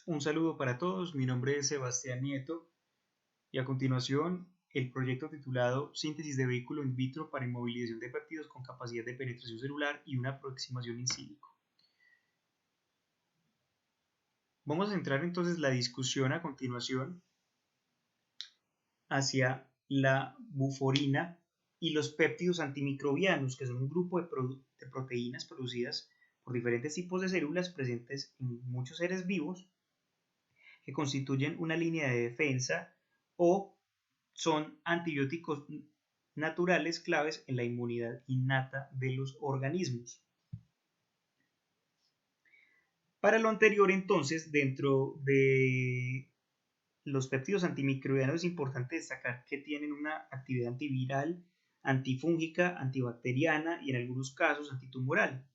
Un saludo para todos, mi nombre es Sebastián Nieto y a continuación el proyecto titulado Síntesis de vehículo in vitro para inmovilización de péptidos con capacidad de penetración celular y una aproximación in silico. Vamos a centrar entonces la discusión a continuación hacia la buforina y los péptidos antimicrobianos, que son un grupo de proteínas producidas por diferentes tipos de células presentes en muchos seres vivos que constituyen una línea de defensa o son antibióticos naturales claves en la inmunidad innata de los organismos. Para lo anterior, entonces, dentro de los péptidos antimicrobianos es importante destacar que tienen una actividad antiviral, antifúngica, antibacteriana y en algunos casos antitumoral.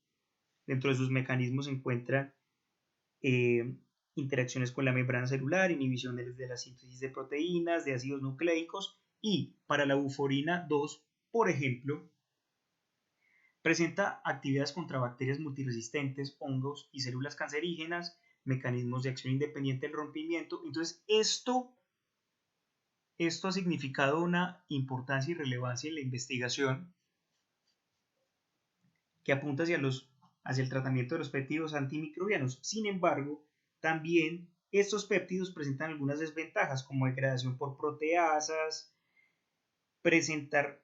Dentro de sus mecanismos se encuentran eh, interacciones con la membrana celular, inhibiciones de la síntesis de proteínas, de ácidos nucleicos y para la buforina 2, por ejemplo, presenta actividades contra bacterias multiresistentes, hongos y células cancerígenas, mecanismos de acción independiente del rompimiento. Entonces, esto ha significado una importancia y relevancia en la investigación que apunta hacia el tratamiento de los péptidos antimicrobianos. Sin embargo, también estos péptidos presentan algunas desventajas como degradación por proteasas, presentar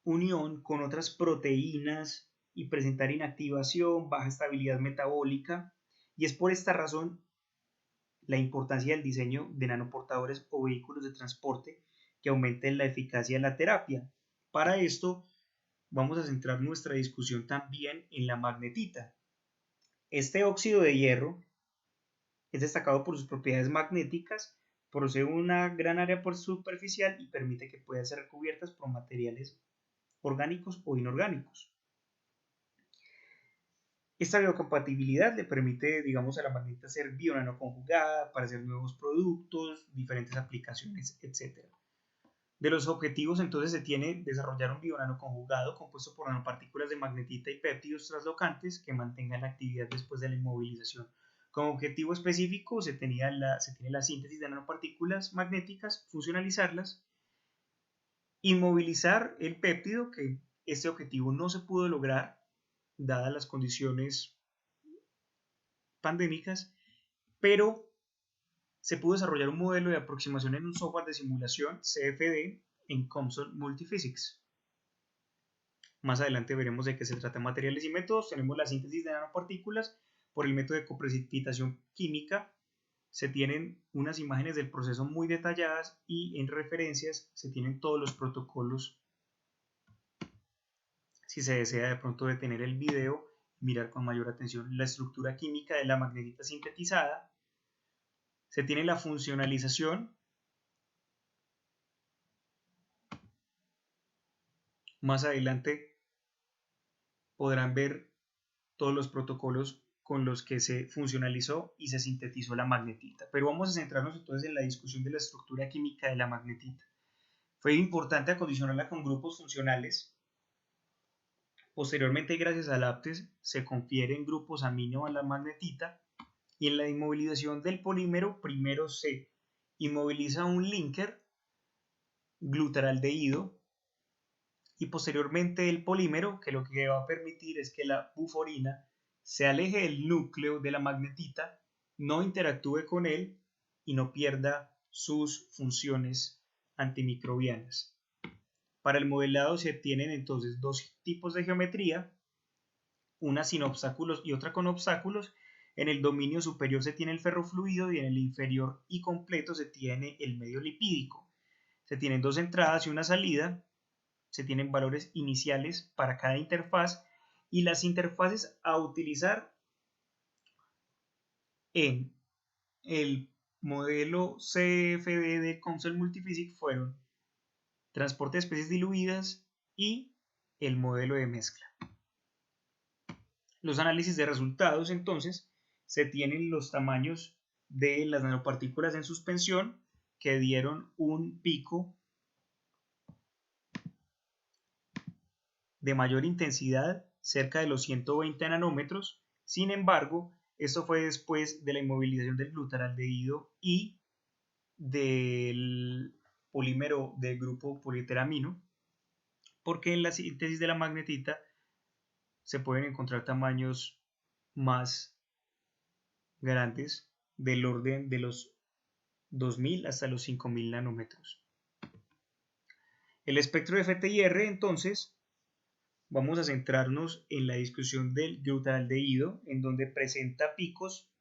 unión con otras proteínas y presentar inactivación, baja estabilidad metabólica. Y es por esta razón la importancia del diseño de nanoportadores o vehículos de transporte que aumenten la eficacia de la terapia. Para esto vamos a centrar nuestra discusión también en la magnetita. Este óxido de hierro es destacado por sus propiedades magnéticas, posee una gran área superficial y permite que puedan ser recubiertas por materiales orgánicos o inorgánicos. Esta biocompatibilidad le permite, digamos, a la magnetita ser bionanoconjugada para hacer nuevos productos, diferentes aplicaciones, etc. De los objetivos entonces se tiene desarrollar un bionanoconjugado compuesto por nanopartículas de magnetita y péptidos translocantes que mantengan la actividad después de la inmovilización. Como objetivo específico se tiene la síntesis de nanopartículas magnéticas, funcionalizarlas, inmovilizar el péptido, que este objetivo no se pudo lograr dadas las condiciones pandémicas, pero se pudo desarrollar un modelo de aproximación en un software de simulación CFD en Thomson Multiphysics. Más adelante veremos de qué se trata materiales y métodos. Tenemos la síntesis de nanopartículas por el método de coprecipitación química. Se tienen unas imágenes del proceso muy detalladas y en referencias se tienen todos los protocolos. Si se desea de pronto detener el video, mirar con mayor atención la estructura química de la magnetita sintetizada. Se tiene la funcionalización. Más adelante podrán ver todos los protocolos con los que se funcionalizó y se sintetizó la magnetita. Pero vamos a centrarnos entonces en la discusión de la estructura química de la magnetita. Fue importante acondicionarla con grupos funcionales. Posteriormente, gracias al APTES, se confieren grupos amino a la magnetita y en la inmovilización del polímero primero se inmoviliza un linker glutaraldehído y posteriormente el polímero, que lo que va a permitir es que la buforina se aleje del núcleo de la magnetita, no interactúe con él y no pierda sus funciones antimicrobianas. Para el modelado se tienen entonces dos tipos de geometría, una sin obstáculos y otra con obstáculos. En el dominio superior se tiene el ferrofluido y en el inferior y completo se tiene el medio lipídico. Se tienen dos entradas y una salida. Se tienen valores iniciales para cada interfaz y las interfaces a utilizar en el modelo CFD de Thomson Multiphysics fueron transporte de especies diluidas y el modelo de mezcla. Los análisis de resultados entonces se tienen los tamaños de las nanopartículas en suspensión que dieron un pico de mayor intensidad cerca de los 120 nanómetros Sin embargo, esto fue después de la inmovilización del glutaraldehído y del polímero del grupo polieteramino, porque en la síntesis de la magnetita se pueden encontrar tamaños más grandes del orden de los 2000 hasta los 5000 nanómetros. El espectro de FTIR, entonces, vamos a centrarnos en la discusión del glutaraldehído, en donde presenta picos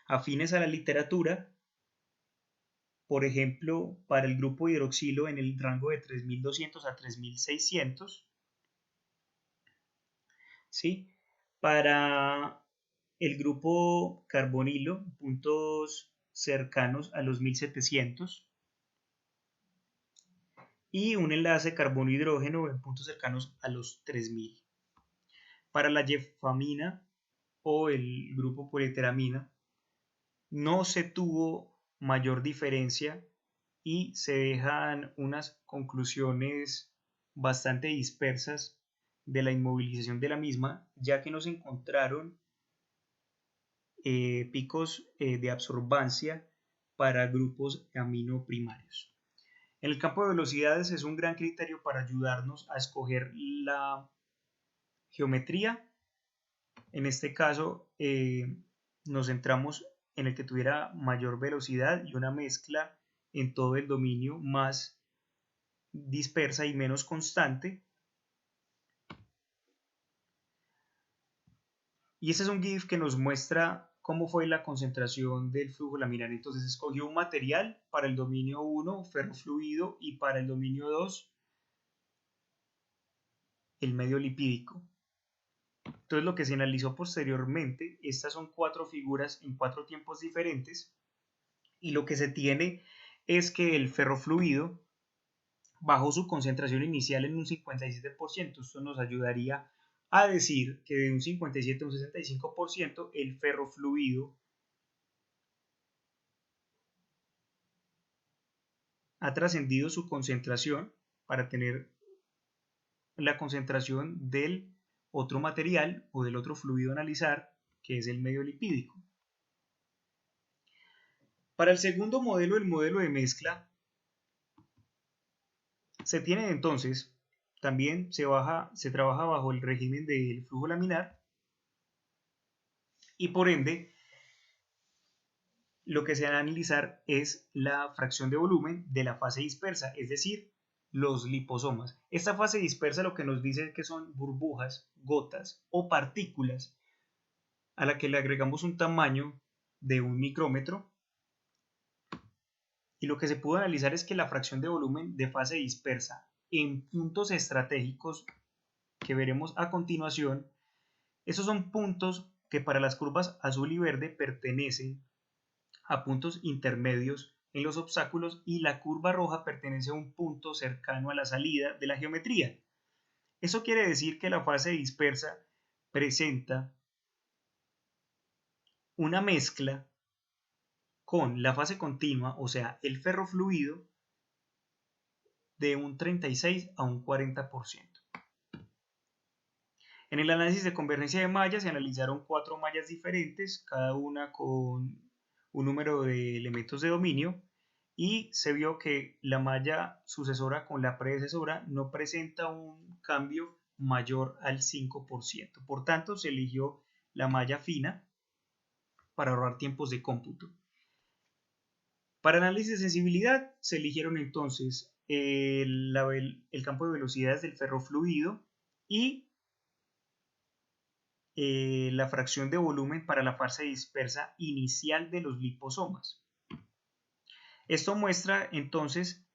afines a la literatura, por ejemplo, para el grupo hidroxilo en el rango de 3200 a 3600, ¿sí? Para el grupo carbonilo, puntos cercanos a los 1700, y un enlace carbono-hidrógeno en puntos cercanos a los 3000. Para la yefamina o el grupo polieteramina no se tuvo mayor diferencia y se dejan unas conclusiones bastante dispersas de la inmovilización de la misma, ya que no se encontraron picos de absorbancia para grupos amino primarios. En el campo de velocidades es un gran criterio para ayudarnos a escoger la geometría. En este caso nos centramos en el que tuviera mayor velocidad y una mezcla en todo el dominio más dispersa y menos constante. Y este es un GIF que nos muestra cómo fue la concentración del flujo laminar. Entonces escogió un material para el dominio 1, ferrofluido, y para el dominio 2, el medio lipídico. Entonces lo que se analizó posteriormente, estas son 4 figuras en 4 tiempos diferentes, y lo que se tiene es que el ferrofluido bajó su concentración inicial en un 57%. Esto nos ayudaría a decir que de un 57 a un 65% el ferrofluido ha trascendido su concentración para tener la concentración del otro material o del otro fluido a analizar, que es el medio lipídico. Para el segundo modelo, el modelo de mezcla, se tiene entonces, también se trabaja bajo el régimen del flujo laminar, y por ende lo que se va a analizar es la fracción de volumen de la fase dispersa, es decir, los liposomas. Esta fase dispersa lo que nos dice es que son burbujas, gotas o partículas a la que le agregamos un tamaño de 1 micrómetro, y lo que se pudo analizar es que la fracción de volumen de fase dispersa en puntos estratégicos que veremos a continuación, esos son puntos que para las curvas azul y verde pertenecen a puntos intermedios en los obstáculos, y la curva roja pertenece a un punto cercano a la salida de la geometría. Eso quiere decir que la fase dispersa presenta una mezcla con la fase continua, o sea, el ferrofluido, de un 36 a un 40%. En el análisis de convergencia de mallas se analizaron 4 mallas diferentes, cada una con un número de elementos de dominio, y se vio que la malla sucesora con la predecesora no presenta un cambio mayor al 5%. Por tanto, se eligió la malla fina para ahorrar tiempos de cómputo. Para análisis de sensibilidad se eligieron entonces el campo de velocidades del ferrofluido y la fracción de volumen para la fase dispersa inicial de los liposomas. Esto muestra entonces,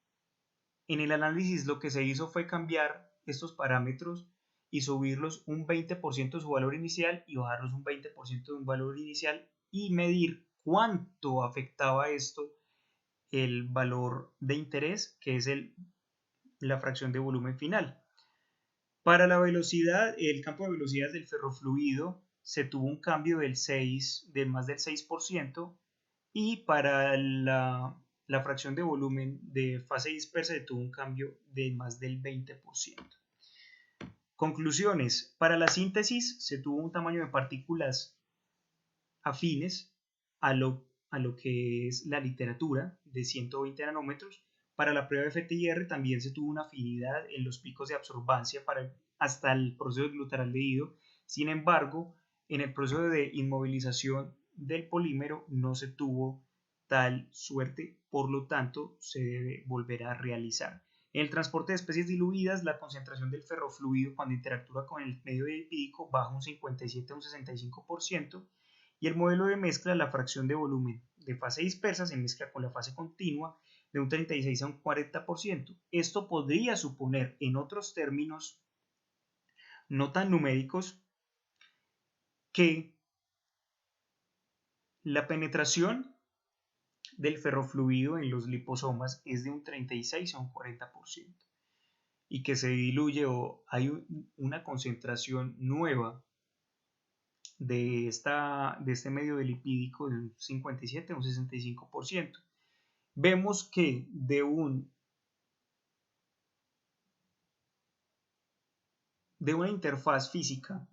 en el análisis lo que se hizo fue cambiar estos parámetros y subirlos un 20% de su valor inicial y bajarlos un 20% de un valor inicial, y medir cuánto afectaba esto el valor de interés, que es la fracción de volumen final. Para la velocidad, el campo de velocidades del ferrofluido se tuvo un cambio de más del 6%, y para la fracción de volumen de fase dispersa se tuvo un cambio de más del 20%. Conclusiones. Para la síntesis se tuvo un tamaño de partículas afines a lo que es la literatura de 120 nanómetros. Para la prueba de FTIR también se tuvo una afinidad en los picos de absorbancia hasta el proceso de glutaraldehído. Sin embargo, en el proceso de inmovilización del polímero no se tuvo tal suerte, por lo tanto se debe volver a realizar. En el transporte de especies diluidas, la concentración del ferrofluido cuando interactúa con el medio lipídico baja un 57 a un 65%, y el modelo de mezcla, la fracción de volumen de fase dispersa se mezcla con la fase continua de un 36 a un 40%. Esto podría suponer, en otros términos no tan numéricos, que la penetración del ferrofluido en los liposomas es de un 36 a un 40% y que se diluye o hay una concentración nueva de este medio de lipídico de un 57 a un 65%. Vemos que de una interfaz física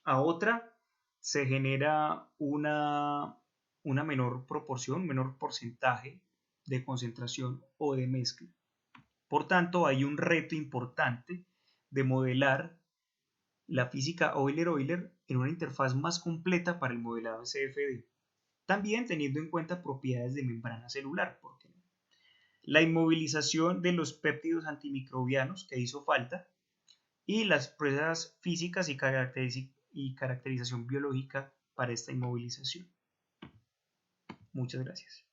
a otra se genera una menor proporción, un menor porcentaje de concentración o de mezcla. Por tanto, hay un reto importante de modelar la física Euler-Euler en una interfaz más completa para el modelado CFD, también teniendo en cuenta propiedades de membrana celular, porque la inmovilización de los péptidos antimicrobianos que hizo falta y las pruebas físicas y caracterización biológica para esta inmovilización. Muchas gracias.